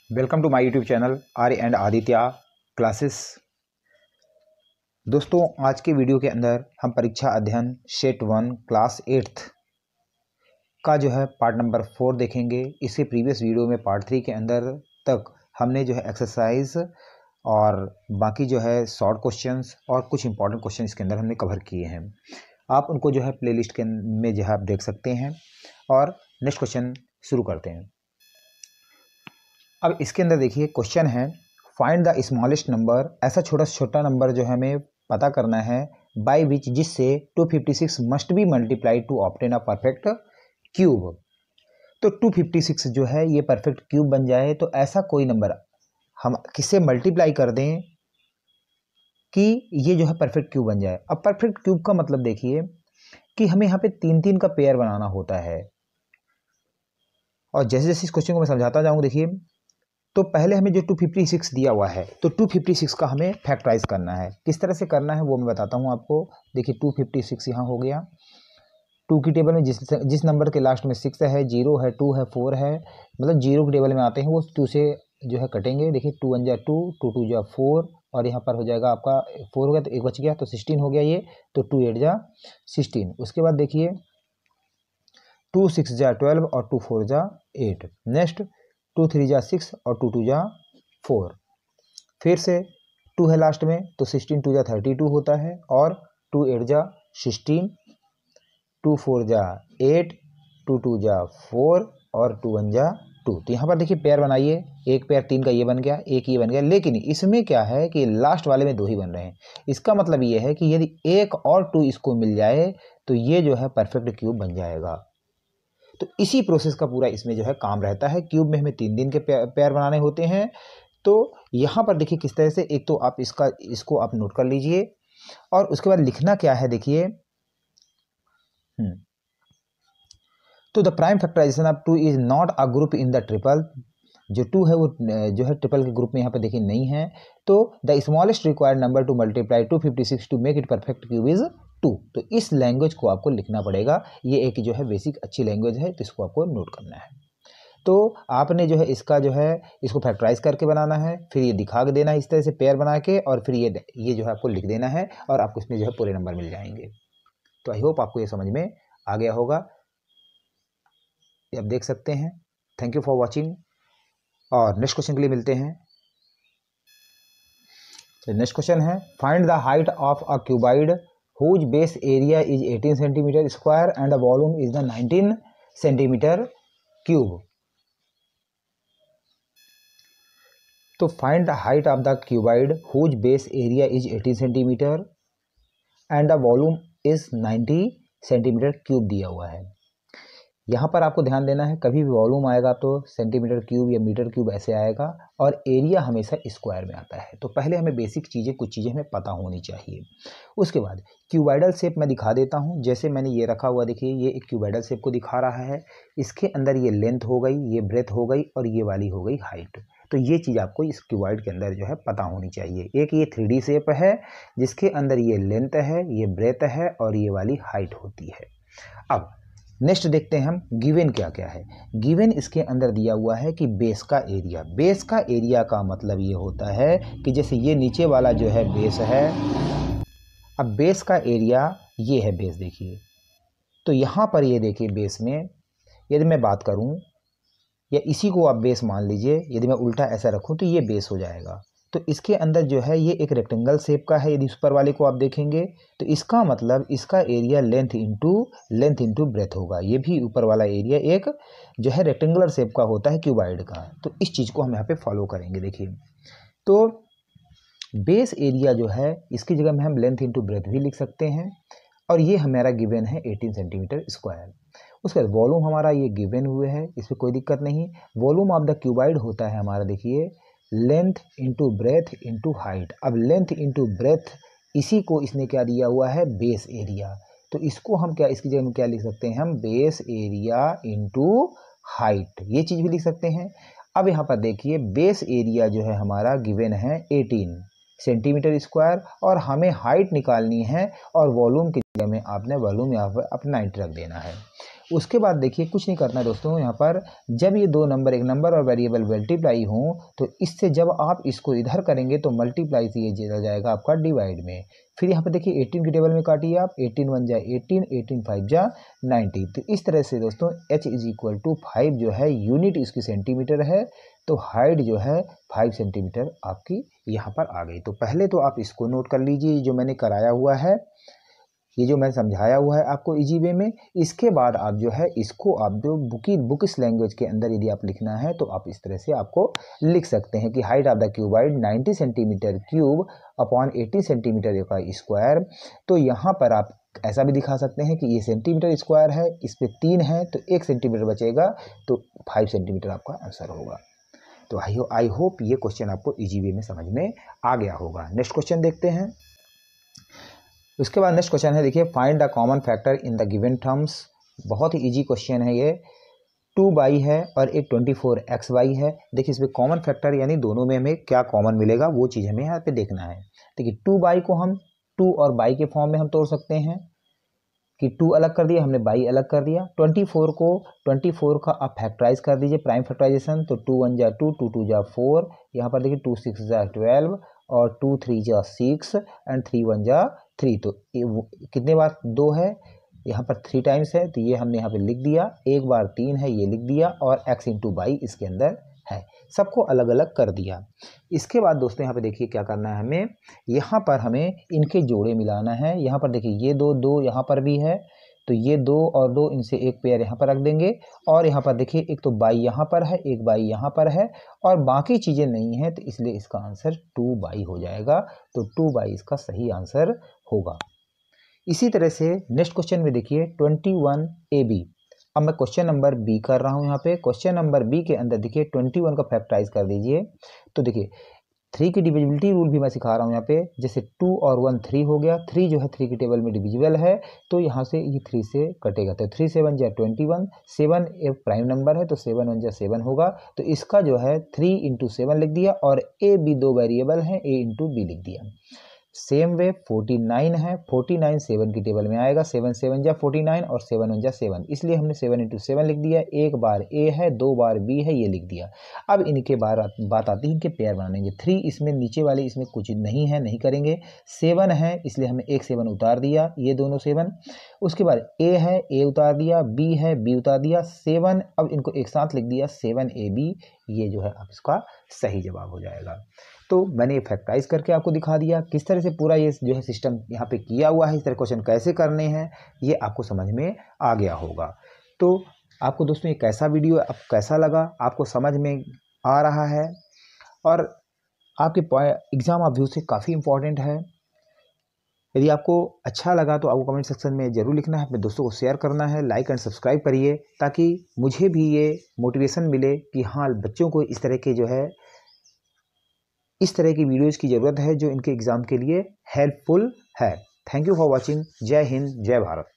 Welcome to my YouTube channel Arya and Aditya classes. दोस्तों, आज के वीडियो के अंदर हम परीक्षा अध्ययन सेट 1 क्लास 8th का जो है पार्ट नंबर 4 देखेंगे। इससे प्रीवियस वीडियो में पार्ट 3 के अंदर तक हमने जो है एक्सरसाइज और बाकी जो है शॉर्ट क्वेश्चंस और कुछ इंपॉर्टेंट क्वेश्चन इसके अंदर हमने कवर किए हैं। आप उनको जो है प्लेलिस्ट के में जो है आप देख सकते हैं। और नेक्स्ट क्वेश्चन शुरू करते हैं। अब इसके अंदर देखिए क्वेश्चन है, फाइंड द स्मॉलेस्ट नंबर। ऐसा छोटा से छोटा नंबर जो है हमें पता करना है बाय विच, जिससे 256 must be multiplied to obtain a perfect cube. तो 256 जो है ये परफेक्ट क्यूब बन जाए तो ऐसा कोई नंबर हम किससे मल्टीप्लाई कर दें कि ये जो है परफेक्ट क्यूब बन जाए। अब परफेक्ट क्यूब का मतलब देखिए कि हमें यहाँ पे 3-3 का पेयर बनाना होता है। और जैसे जैसे इस क्वेश्चन को मैं समझाता जाऊँ, देखिए तो पहले हमें जो 256 दिया हुआ है तो 256 का हमें फैक्टराइज करना है। किस तरह से करना है वो मैं बताता हूँ आपको। देखिए 256 यहाँ हो गया। 2 की टेबल में जिस नंबर के लास्ट में 6 है, 0 है, 2 है, 4 है, मतलब 0 की टेबल में आते हैं वो 2 से जो है कटेंगे। देखिए 2 1 जा 2, 2 2 जा 4 और यहाँ पर हो जाएगा आपका 4 हो गया तो एक बच गया तो 16 हो गया ये। तो 2 8 जा 16। उसके बाद देखिए 2 6 जा 12 और 2 4 जा 8। नेक्स्ट 2 3 जा 6 और 2 2 जा 4। फिर से 2 है लास्ट में तो 16 2 जा 32 होता है और 2 8 जा 16, 2 4 जा 8, 2 2 जा 4 और 2 1 जा 2। तो यहाँ पर देखिए पेयर बनाइए, एक पेयर 3 का ये बन गया, एक ये बन गया। लेकिन इसमें क्या है कि लास्ट वाले में 2 ही बन रहे हैं। इसका मतलब ये है कि यदि एक और 2 इसको मिल जाए तो ये जो है परफेक्ट क्यूब बन जाएगा। तो इसी प्रोसेस का पूरा इसमें जो है काम रहता है। क्यूब में हमें 3 के पेयर बनाने होते हैं। तो यहाँ पर देखिए किस तरह से, एक तो आप इसको आप नोट कर लीजिए और उसके बाद लिखना क्या है देखिए। तो the prime factorization of 2 is not a group in the triple. जो 2 है वो जो है ट्रिपल के ग्रुप में यहाँ पे देखिए नहीं है। तो the smallest required number to multiply 256 to make it perfect cube is 2। तो इस लैंग्वेज को आपको लिखना पड़ेगा। ये एक जो है बेसिक अच्छी लैंग्वेज है तो इसको आपको नोट करना है। तो आपने जो है इसका जो है इसको फैक्टराइज करके बनाना है, फिर ये दिखा के देना है इस तरह से पेयर बना के, और फिर ये जो है आपको लिख देना है और आपको इसमें जो है पूरे नंबर मिल जाएंगे। तो आई होप आपको ये समझ में आ गया होगा। ये आप देख सकते हैं। थैंक यू फॉर वॉचिंग और नेक्स्ट क्वेश्चन के लिए मिलते हैं। नेक्स्ट क्वेश्चन है, find the height of a cuboid whose base area is 18 centimetre square and the volume is the 19 centimetre cube. तो find the height of the cuboid whose base area is 18 centimetre and the volume is 90 centimetre cube दिया हुआ है। यहाँ पर आपको ध्यान देना है, कभी भी वॉल्यूम आएगा तो सेंटीमीटर क्यूब या मीटर क्यूब ऐसे आएगा और एरिया हमेशा स्क्वायर में आता है। तो पहले हमें बेसिक चीज़ें, कुछ चीज़ें हमें पता होनी चाहिए। उसके बाद क्यूबाइडल शेप मैं दिखा देता हूँ। जैसे मैंने ये रखा हुआ, देखिए ये एक क्यूबाइडल शेप को दिखा रहा है। इसके अंदर ये लेंथ हो गई, ये ब्रेथ हो गई और ये वाली हो गई हाइट। तो ये चीज़ आपको इस क्यूबाइड के अंदर जो है पता होनी चाहिए। एक ये 3D शेप है जिसके अंदर ये लेंथ है, ये ब्रेथ है और ये वाली हाइट होती है। अब नेक्स्ट देखते हैं हम गिवन क्या क्या है। गिवन इसके अंदर दिया हुआ है कि बेस का एरिया। बेस का एरिया का मतलब ये होता है कि जैसे ये नीचे वाला जो है बेस है, अब बेस का एरिया ये है बेस, देखिए। तो यहाँ पर ये देखिए बेस में यदि मैं बात करूँ या इसी को आप बेस मान लीजिए, यदि मैं उल्टा ऐसा रखूँ तो ये बेस हो जाएगा। तो इसके अंदर जो है ये एक रेक्टेंगल शेप का है। यदि उस पर वाले को आप देखेंगे तो इसका मतलब इसका एरिया लेंथ इंटू ब्रेथ होगा। ये भी ऊपर वाला एरिया एक जो है रेक्टेंगुलर शेप का होता है क्यूबाइड का। तो इस चीज़ को हम यहाँ पे फॉलो करेंगे। देखिए तो बेस एरिया जो है इसकी जगह में हम लेंथ इंटू ब्रेथ भी लिख सकते हैं और ये हमारा गिवन है 18 सेंटीमीटर स्क्वायर। उसके बाद वॉल्यूम हमारा ये गिवन हुए है, इसमें कोई दिक्कत नहीं। वॉल्यूम ऑफ द क्यूबाइड होता है हमारा, देखिए length into breadth into height. अब लेंथ इंटू ब्रेथ, इसी को इसने क्या दिया हुआ है, बेस एरिया। तो इसको हम क्या, इसकी जगह में क्या लिख सकते हैं हम, बेस एरिया इंटू हाइट, ये चीज़ भी लिख सकते हैं। अब यहाँ पर देखिए बेस एरिया जो है हमारा गिवन है 18 सेंटीमीटर स्क्वायर और हमें हाइट निकालनी है और वॉल्यूम की जगह में में आपने वॉल्यूम यहाँ पर अपना 90 रख देना है। उसके बाद देखिए कुछ नहीं करना है दोस्तों, यहाँ पर जब ये दो नंबर, एक नंबर और वेरिएबल मल्टीप्लाई हों तो इससे जब आप इसको इधर करेंगे तो मल्टीप्लाई से ये हो जाएगा आपका डिवाइड में। फिर यहाँ पर देखिए 18 की टेबल में काटिए आप, 18 1 जा 18, 18 5 जा 90। तो इस तरह से दोस्तों h = 5 जो है यूनिट इसकी सेंटीमीटर है, तो हाइट जो है 5 सेंटीमीटर आपकी यहाँ पर आ गई। तो पहले तो आप इसको नोट कर लीजिए जो मैंने कराया हुआ है, ये जो मैंने समझाया हुआ है आपको इजी वे में। इसके बाद आप जो है इसको आप जो बुकिश लैंग्वेज के अंदर यदि आप लिखना है तो आप इस तरह से आपको लिख सकते हैं कि height of the cuboid 90 centimetre cube upon 80 centimetre का स्क्वायर। तो यहाँ पर आप ऐसा भी दिखा सकते हैं कि ये सेंटीमीटर स्क्वायर है, इस पर 3 है तो 1 सेंटीमीटर बचेगा, तो 5 सेंटीमीटर आपका आंसर होगा। तो आई होप ये क्वेश्चन आपको इजी वे में समझ में आ गया होगा। नेक्स्ट क्वेश्चन देखते हैं। उसके बाद नेक्स्ट क्वेश्चन है, देखिए find the common factor in the given terms. बहुत ही इजी क्वेश्चन है ये। 2y है और एक 24xy है। देखिए इसमें कॉमन फैक्टर यानी दोनों में हमें क्या कॉमन मिलेगा वो चीज़ हमें यहाँ पे देखना है। देखिए 2y को हम 2 और y के फॉर्म में हम तोड़ सकते हैं कि 2 अलग कर दिया हमने, y अलग कर दिया। 24 को 24 का आप फैक्टराइज कर दीजिए, प्राइम फैक्टराइजेशन, तो 2 1 जा 2, 2 2 जा 4, यहाँ पर देखिए 2 6 जा 12 और 2 3 जा 6 एंड 3 1 जा 3। तो कितने बार 2 है, यहाँ पर 3 टाइम्स है, तो ये हमने यहाँ पे लिख दिया। एक बार 3 है, ये लिख दिया, और x × y इसके अंदर है। सबको अलग अलग कर दिया। इसके बाद दोस्तों यहाँ पे देखिए क्या करना है हमें, यहाँ पर हमें इनके जोड़े मिलाना है। यहाँ पर देखिए ये 2 2 यहाँ पर भी है, तो ये 2 और 2 इनसे एक पेयर यहाँ पर रख देंगे। और यहाँ पर देखिए एक तो y यहाँ पर है, एक y यहाँ पर है, और बाकी चीज़ें नहीं हैं, तो इसलिए इसका आंसर 2y हो जाएगा। तो 2y इसका सही आंसर होगा। इसी तरह से नेक्स्ट क्वेश्चन में देखिए 21ab। अब मैं क्वेश्चन नंबर बी कर रहा हूँ। यहाँ पे क्वेश्चन नंबर बी के अंदर देखिए 21 का फैक्टराइज कर दीजिए। तो देखिए 3 की डिविजिबिलिटी रूल भी मैं सिखा रहा हूँ यहाँ पे। जैसे 2 और 1 3 हो गया, 3 जो है 3 की टेबल में डिविजिबल है, तो यहाँ से ये 3 से कटेगा, तो 3 7 जा 21, 7 एक प्राइम नंबर है तो 7 1 जा 7 होगा। तो इसका जो है 3 × 7 लिख दिया, और a b 2 वेरिएबल हैं, a × b लिख दिया। सेम वे 49 है, 49 7 की टेबल में आएगा, 7 7 जा 49 और 7 1 जा 7, इसलिए हमने 7 × 7 लिख दिया। एक बार a है, 2 बार b है, ये लिख दिया। अब इनके बात आती है इनके पेयर बनाएंगे। 3 इसमें नीचे वाले इसमें कुछ नहीं है, नहीं करेंगे। 7 है, इसलिए हमने एक 7 उतार दिया, ये दोनों 7। उसके बाद a है, a उतार दिया, b है, b उतार दिया, 7। अब इनको एक साथ लिख दिया 7ab, ये जो है अब इसका सही जवाब हो जाएगा। तो मैंने फैक्टराइज करके आपको दिखा दिया किस तरह से पूरा ये जो है सिस्टम यहाँ पे किया हुआ है। इस तरह क्वेश्चन कैसे करने हैं ये आपको समझ में आ गया होगा। तो आपको दोस्तों ये कैसा वीडियो अब कैसा लगा, आपको समझ में आ रहा है, और आपके एग्ज़ाम ऑफ व्यू से काफ़ी इम्पॉर्टेंट है। यदि आपको अच्छा लगा तो आपको कमेंट सेक्शन में ज़रूर लिखना है, अपने दोस्तों को शेयर करना है, लाइक एंड सब्सक्राइब करिए, ताकि मुझे भी ये मोटिवेशन मिले कि हाँ बच्चों को इस तरह के जो है इस तरह की वीडियोज़ की ज़रूरत है जो इनके एग्ज़ाम के लिए हेल्पफुल है। Thank you for watching. जय हिंद, जय भारत।